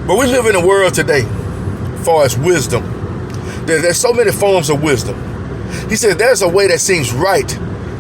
But we live in a world today, as far as wisdom, there's so many forms of wisdom. He said there's a way that seems right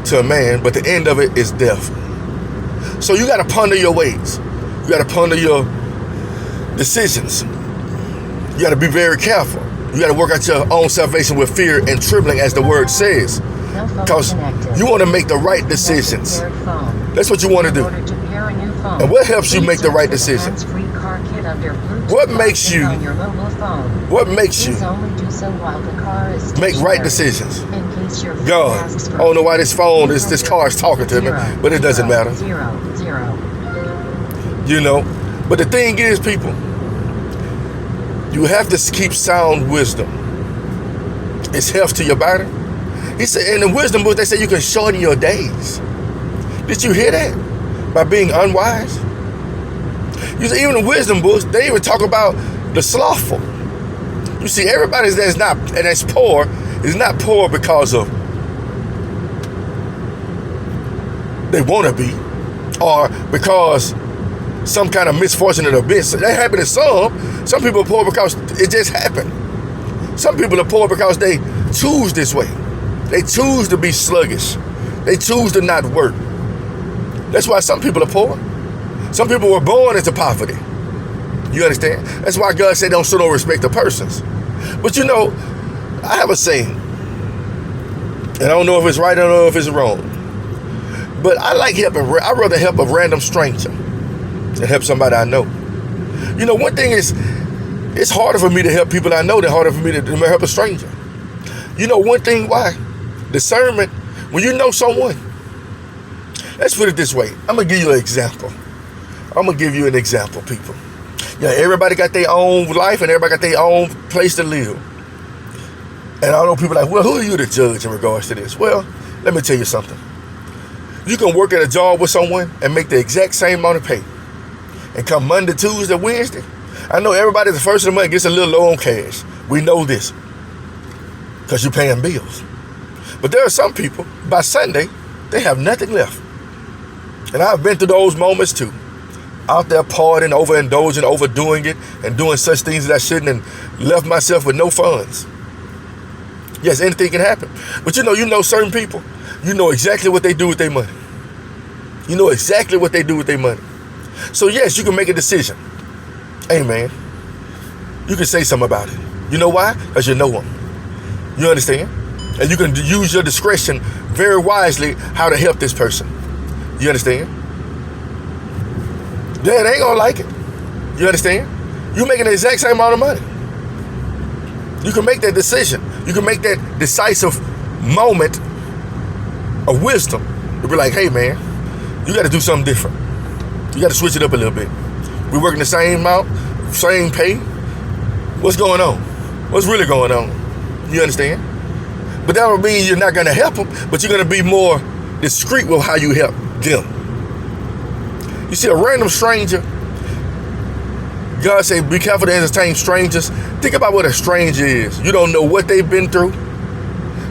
to a man, but the end of it is death. So you got to ponder your ways. You got to ponder your decisions. You got to be very careful. You got to work out your own salvation with fear and trembling, as the word says. Because you want to make the right decisions. That's what you want to do. And what helps you make the right decision? What makes you make right decisions? God, I don't know why this phone, this car is talking to me, but it doesn't matter. You know, but the thing is, people, you have to keep sound wisdom. It's health to your body. He said in the wisdom book, they say you can shorten your days. Did you hear that? By being unwise. You see, even the wisdom books, they even talk about the slothful. You see, everybody that's poor is not poor because of they want to be, or because some kind of misfortune or event. That happened to some. Some people are poor because it just happened. Some people are poor because they choose this way. They choose to be sluggish. They choose to not work. That's why some people are poor. Some people were born into poverty. You understand? That's why God said don't show no respect to persons. But you know, I have a saying, and I don't know if it's right, I don't know if it's wrong, but I like helping. I'd rather help a random stranger than help somebody I know. You know, one thing is, it's harder for me to help people I know than harder for me to help a stranger. You know one thing why? Discernment. When you know someone, let's put it this way. I'm going to give you an example. People. Yeah, everybody got their own life and everybody got their own place to live. And I know people are like, well, who are you to judge in regards to this? Well, let me tell you something. You can work at a job with someone and make the exact same amount of pay. And come Monday, Tuesday, Wednesday, I know everybody the first of the month gets a little low on cash. We know this because you're paying bills. But there are some people, by Sunday, they have nothing left. And I've been through those moments too. Out there partying, overindulging, overdoing it, and doing such things that I shouldn't, and left myself with no funds. Yes, anything can happen. But you know certain people, you know exactly what they do with their money. You know exactly what they do with their money. So yes, you can make a decision. Hey man, you can say something about it. You know why? Because you know them. You understand? And you can use your discretion very wisely how to help this person. You understand? They ain't gonna like it. You understand? You're making the exact same amount of money. You can make that decision. You can make that decisive moment of wisdom to be like, hey man, you got to do something different. You got to switch it up a little bit. We're working the same amount, same pay. What's going on? What's really going on? You understand? But that would mean you're not going to help them, but you're going to be more discreet with how you help them. You see, a random stranger, God said, be careful to entertain strangers. Think about what a stranger is. You don't know what they've been through.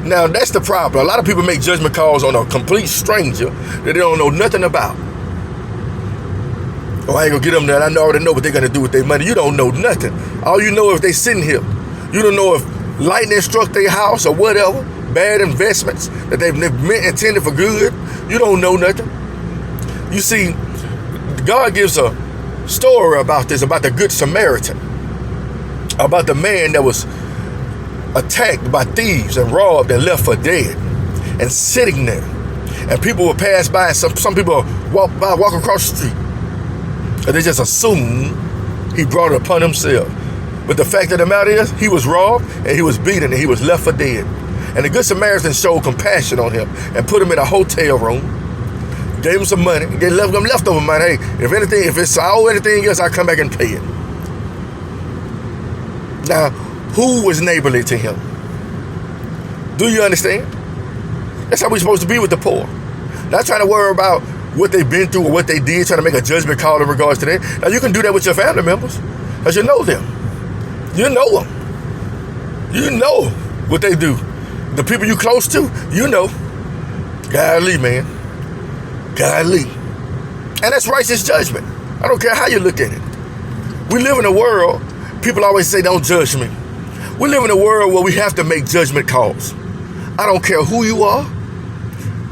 Now, that's the problem. A lot of people make judgment calls on a complete stranger that they don't know nothing about. Oh, I ain't gonna get them there. I already know what they're gonna do with their money. You don't know nothing. All you know is they sitting here. You don't know if lightning struck their house or whatever. Bad investments that they've intended for good. You don't know nothing. You see, God gives a story about this, about the Good Samaritan, about the man that was attacked by thieves and robbed and left for dead and sitting there. And people would pass by, and some people walk across the street. And they just assume he brought it upon himself. But the fact of the matter is, he was robbed and he was beaten and he was left for dead. And the Good Samaritan showed compassion on him and put him in a hotel room, gave him some money, they left him leftover money. Hey, if it's all anything else, I'll come back and pay it. Now, who was neighborly to him? Do you understand? That's how we're supposed to be with the poor. Not trying to worry about what they've been through or what they did, trying to make a judgment call in regards to that. Now, you can do that with your family members because you know them. You know them. You know what they do. The people you close to, you know. Golly, man. Golly. And that's righteous judgment. I don't care how you look at it. We live in a world, people always say, don't judge me. We live in a world where we have to make judgment calls. I don't care who you are.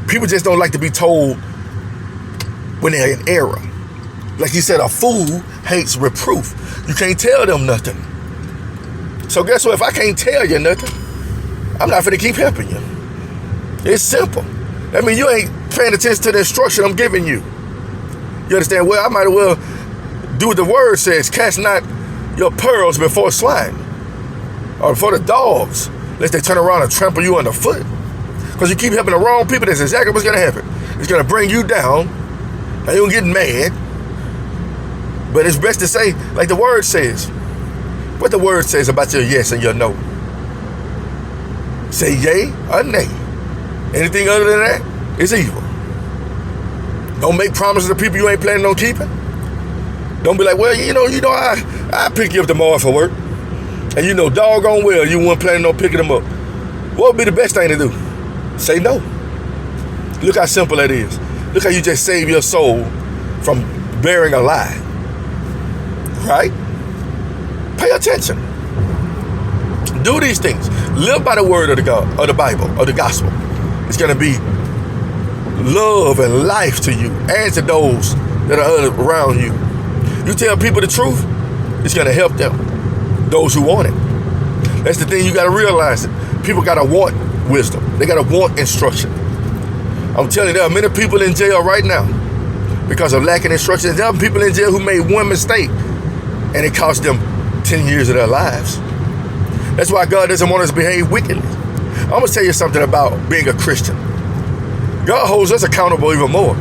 People just don't like to be told when they're in error. Like he said, a fool hates reproof. You can't tell them nothing. So guess what? If I can't tell you nothing, I'm not finna keep helping you. It's simple. I mean, you ain't paying attention to the instruction I'm giving you. You understand? Well, I might as well do what the word says. Cast not your pearls before swine or before the dogs, lest they turn around and trample you underfoot. Because you keep helping the wrong people, that's exactly what's going to happen. It's going to bring you down, and you're going to get mad. But it's best to say, like the word says, what the word says about your yes and your no. Say yay or nay. Anything other than that is evil. Don't make promises to people you ain't planning on keeping. Don't be like, well, I pick you up tomorrow for work. And you know doggone well you weren't planning on picking them up. What would be the best thing to do? Say no. Look how simple that is. Look how you just save your soul from bearing a lie. Right? Pay attention. Do these things. Live by the word of the Bible, or the gospel. It's going to be love and life to you and to those that are around you. You tell people the truth, it's going to help them. Those who want it. That's the thing, you got to realize it. People got to want wisdom. They got to want instruction. I'm telling you, there are many people in jail right now because of lacking instruction. There are people in jail who made one mistake and it cost them 10 years of their lives. That's why God doesn't want us to behave wickedly. I'm going to tell you something about being a Christian. God holds us accountable even more.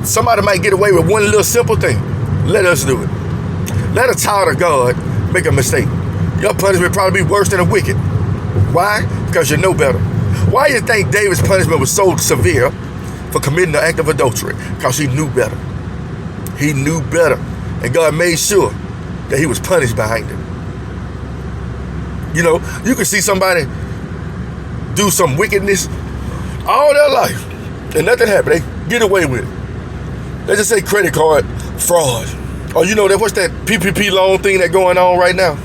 Somebody might get away with one little simple thing. Let us do it. Let a child of God make a mistake. Your punishment probably be worse than a wicked. Why? Because you know better. Why do you think David's punishment was so severe for committing the act of adultery? Because he knew better. He knew better. And God made sure that he was punished behind it. You know, you can see somebody do some wickedness all their life and nothing happened. They get away with it. They just say credit card fraud. Or what's that PPP loan thing that's going on right now?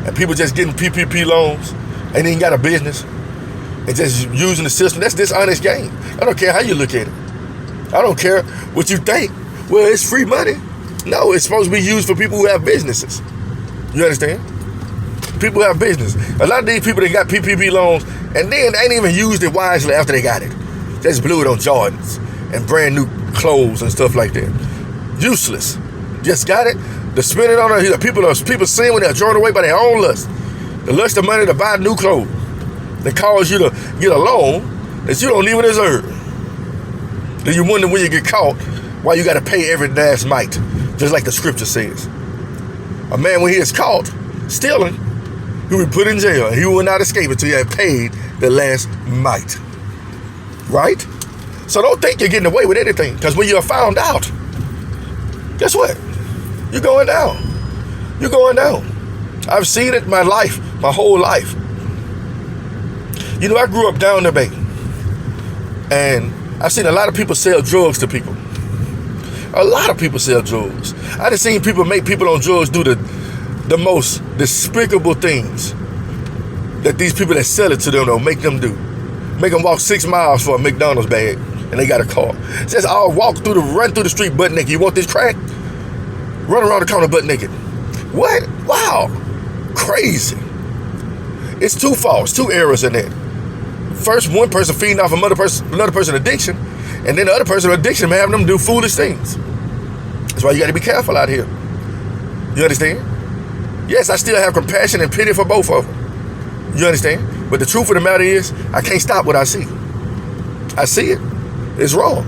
And people just getting PPP loans, ain't even got a business, and just using the system. That's dishonest game. I don't care how you look at it. I don't care what you think. Well, it's free money. No, it's supposed to be used for people who have businesses. You understand? People who have business. A lot of these people that got PPP loans and then they ain't even used it wisely after they got it. They just blew it on Jordans and brand new clothes and stuff like that. Useless. Just got it to spend it on people sin when they're drawn away by their own lust. The lust of money to buy new clothes. That cause you to get a loan that you don't even deserve. Then you wonder when you get caught why you got to pay every last mite, just like the scripture says. A man, when he is caught stealing, he will be put in jail. He will not escape until he had paid the last mite. Right? So don't think you're getting away with anything, because when you're found out, guess what? You're going down. You're going down. I've seen it my whole life. I grew up down the bay, and I've seen a lot of people sell drugs to people. A lot of people sell drugs. I done seen people make people on drugs do the most despicable things that these people that sell it to them don't make them do. Make them walk 6 miles for a McDonald's bag, and they got a car. It says, I'll run through the street butt naked. You want this crack? Run around the corner butt naked. What? Wow. Crazy. It's two faults, two errors in that. First, one person feeding off another person's addiction, and then the other person's addiction may have them do foolish things. That's why you got to be careful out here. You understand? Yes, I still have compassion and pity for both of them. You understand? But the truth of the matter is, I can't stop what I see. I see it. It's wrong.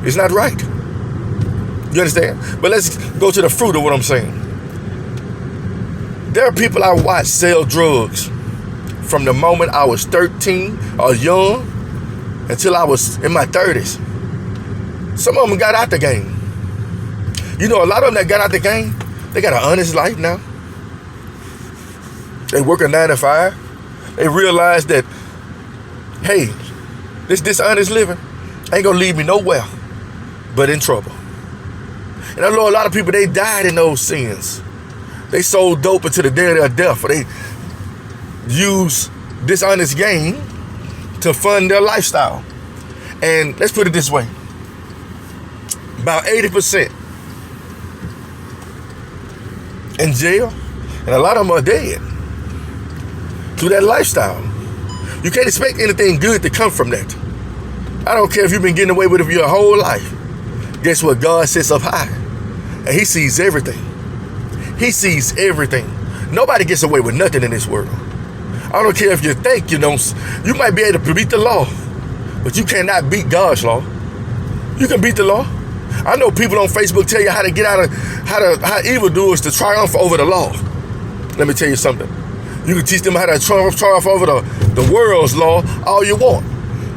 It's not right. You understand? But let's go to the fruit of what I'm saying. There are people I watch sell drugs from the moment I was 13 or young until I was in my 30s. Some of them got out the game. A lot of them that got out the game, they got an honest life now. They work a 9 to 5. They realize that, hey, this dishonest living ain't gonna lead me nowhere but in trouble. And I know a lot of people, they died in those sins. They sold dope until the day of their death, or they use dishonest gain to fund their lifestyle. And let's put it this way. About 80% in jail, and a lot of them are dead through that lifestyle. You can't expect anything good to come from that. I don't care if you've been getting away with it for your whole life. Guess what? God sits up high, and he sees everything. He sees everything. Nobody gets away with nothing in this world. I don't care if you think you don't. You might be able to beat the law, but you cannot beat God's law. You can beat the law. I know people on Facebook tell you how to get out of how evildoers to triumph over the law. Let me tell you something. You can teach them how to triumph over the world's law all you want.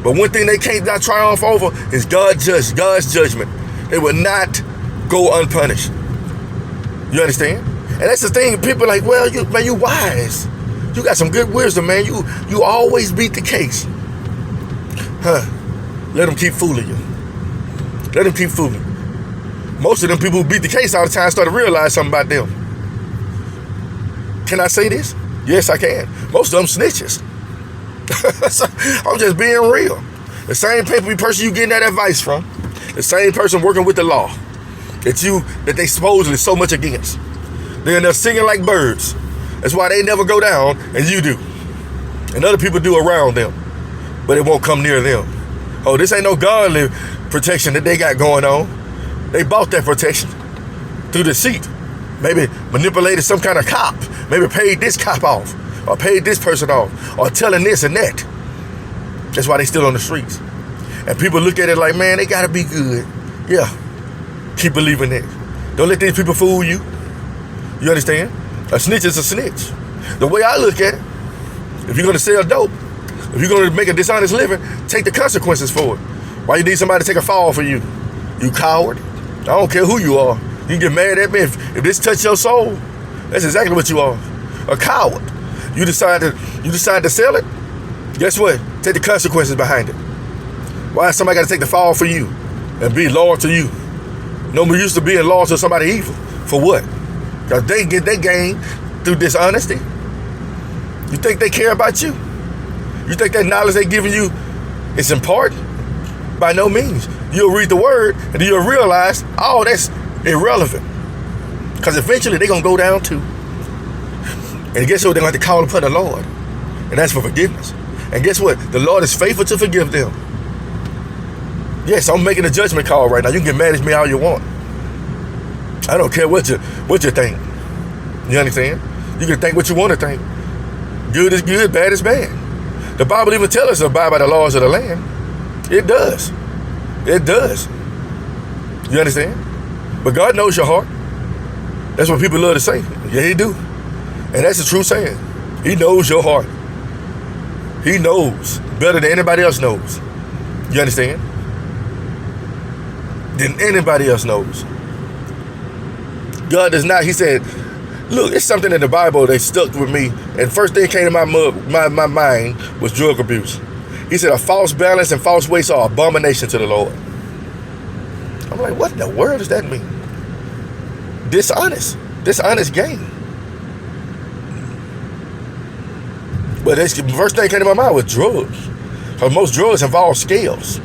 But one thing they can't not triumph over is God's judgment. It will not go unpunished. You understand? And that's the thing. People are like, well, you wise. You got some good wisdom, man. You always beat the case. Let them keep fooling you. Let them keep fooling you. Most of them people who beat the case all the time start to realize something about them. Can I say this? Yes, I can. Most of them snitches. I'm just being real. The same person you getting that advice from, the same person working with the law that they supposedly so much against. They're singing like birds. That's why they never go down, and you do. And other people do around them, but it won't come near them. Oh, this ain't no godly protection that they got going on. They bought that protection through deceit. Maybe manipulated some kind of cop. Maybe paid this cop off, or paid this person off, or telling this and that. That's why they still on the streets. And people look at it like, man, they gotta be good. Yeah, keep believing that. Don't let these people fool you. You understand? A snitch is a snitch. The way I look at it, if you're gonna sell dope, if you're gonna make a dishonest living, take the consequences for it. Why you need somebody to take a fall for you? You coward. I don't care who you are. You can get mad at me if this touch your soul. That's exactly what you are. A coward. You decide to sell it. Guess what? Take the consequences behind it. Why is somebody got to take the fall for you and be loyal to you? No more used to being loyal to somebody evil. For what? Because they get their gain through dishonesty. You think they care about you? You think that knowledge they giving you is important? By no means. You'll read the word and you'll realize, oh, that's irrelevant. Because eventually they're going to go down too. And guess what? They're going to have to call upon the Lord. And that's for forgiveness. And guess what? The Lord is faithful to forgive them. Yes, I'm making a judgment call right now. You can get mad at me all you want. I don't care what you think. You understand? You can think what you want to think. Good is good, bad is bad. The Bible even tells us to abide by the laws of the land. It does. It does. You understand? But God knows your heart. That's what people love to say. Yeah, he do. And that's the true saying. He knows your heart. He knows better than anybody else knows. You understand? Than anybody else knows. God does not. He said, look, it's something in the Bible that stuck with me. And first thing came to my mind was drug abuse. He said a false balance and false weights are abomination to the Lord. I'm like, what in the world does that mean? Dishonest gain. But the first thing came to my mind was drugs. Because most drugs involve scales.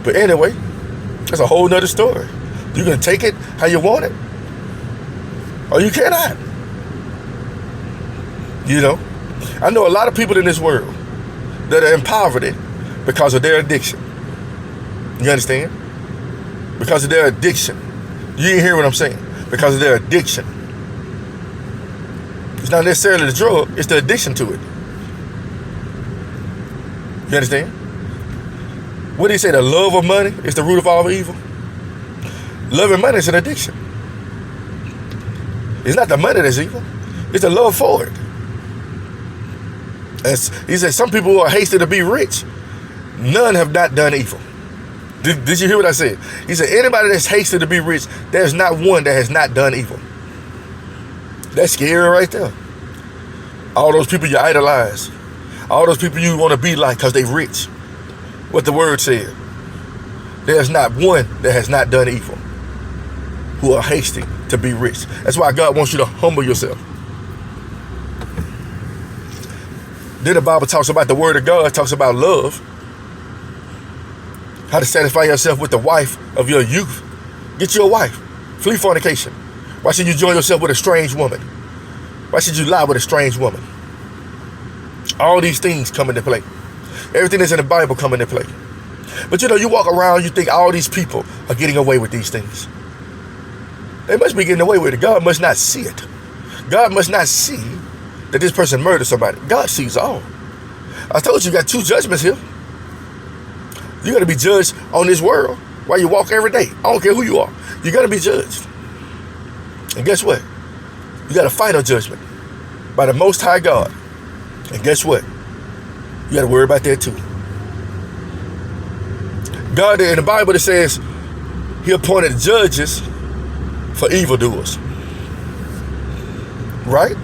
But anyway, that's a whole nother story. You can take it how you want it, or you cannot. You know, I know a lot of people in this world that are in poverty because of their addiction. You understand? Because of their addiction. You didn't hear what I'm saying. Because of their addiction. It's not necessarily the drug, it's the addiction to it. You understand? What did he say? The love of money is the root of all evil. Loving money is an addiction. It's not the money that's evil. It's the love for it. As he said, some people who are hasty to be rich, none have not done evil. Did you hear what I said? He said, anybody that's hasty to be rich, there's not one that has not done evil. That's scary right there. All those people you idolize. All those people you want to be like because they rich. What the word said. There's not one that has not done evil. who are hasty to be rich. That's why God wants you to humble yourself. Then the Bible talks about the word of God, talks about love. How to satisfy yourself with the wife of your youth. Get you a wife. Flee fornication. Why should you join yourself with a strange woman? Why should you lie with a strange woman? All these things come into play. Everything that's in the Bible come into play. But you walk around, you think all these people are getting away with these things. They must be getting away with it. God must not see it. God must not see that this person murdered somebody. God sees all. I told you got two judgments here. You're going to be judged on this world while you walk every day. I don't care who you are. You're going to be judged. And guess what? You got a final judgment by the Most High God. And guess what? You got to worry about that too. God, in the Bible, it says he appointed judges for evildoers. Right?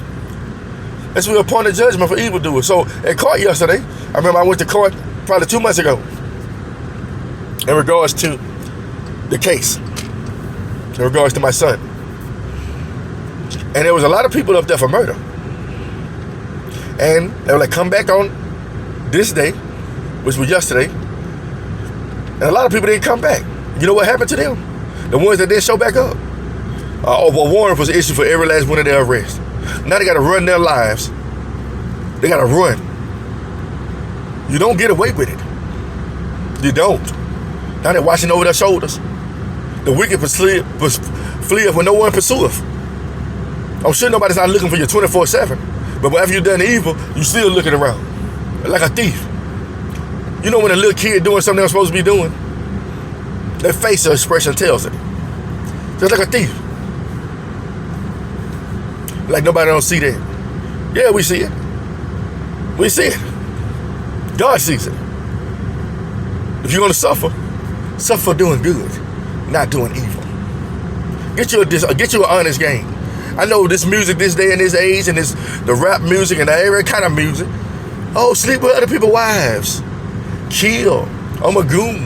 That's what we appointed judgment for evildoers. So at court yesterday, I remember I went to court probably 2 months ago in regards to the case, in regards to my son. And there was a lot of people up there for murder. And they were like, come back on this day, which was yesterday. And a lot of people didn't come back. You know what happened to them? The ones that didn't show back up. A warrant was issued for every last one of their arrests. Now they got to run their lives. They got to run. You don't get away with it. You don't. Now they're watching over their shoulders. The wicked fleeth when no one pursueth. I'm sure nobody's not looking for you 24/7. But after you've done evil, you still looking around like a thief. You know when a little kid doing something they're supposed to be doing? Their facial expression tells it. Just like a thief. Like nobody don't see that. Yeah, we see it. We see it. God sees it. If you're going to suffer, suffer for doing good, not doing evil. Get you an honest game. I know this music, this day and this age, and the rap music and every kind of music. Oh, sleep with other people's wives. Kill. I'm a goon.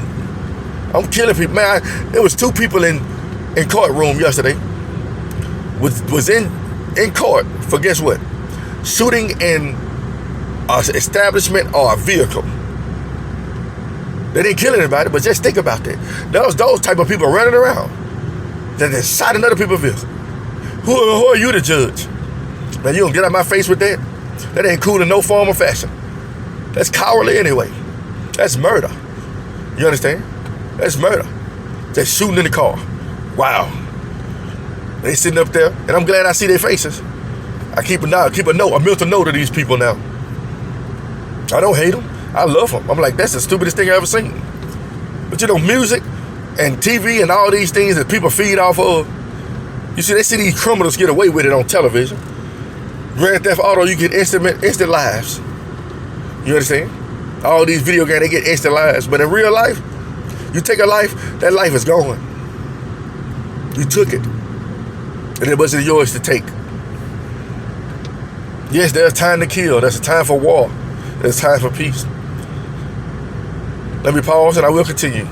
I'm killing people. Man, there was 2 people in courtroom yesterday. Was in court for guess what? Shooting in an establishment or a vehicle. They didn't kill anybody, but just think about that. Those type of people running around that they shot another people's vehicle. Who are you to judge? Now you don't get out of my face with that. That ain't cool in no form or fashion. That's cowardly anyway. That's murder. You understand? That's murder. Just shooting in the car. Wow. They sitting up there, and I'm glad I see their faces. I keep a mental note of these people now. I don't hate them. I love them. I'm like, that's the stupidest thing I ever seen. But music and TV and all these things that people feed off of, you see, they see these criminals get away with it on television. Grand Theft Auto, you get instant lives. You understand? All these video games, they get instant lives. But in real life, you take a life, that life is gone. You took it. And it wasn't yours to take. Yes, there's time to kill. There's a time for war. There's time for peace. Let me pause and I will continue.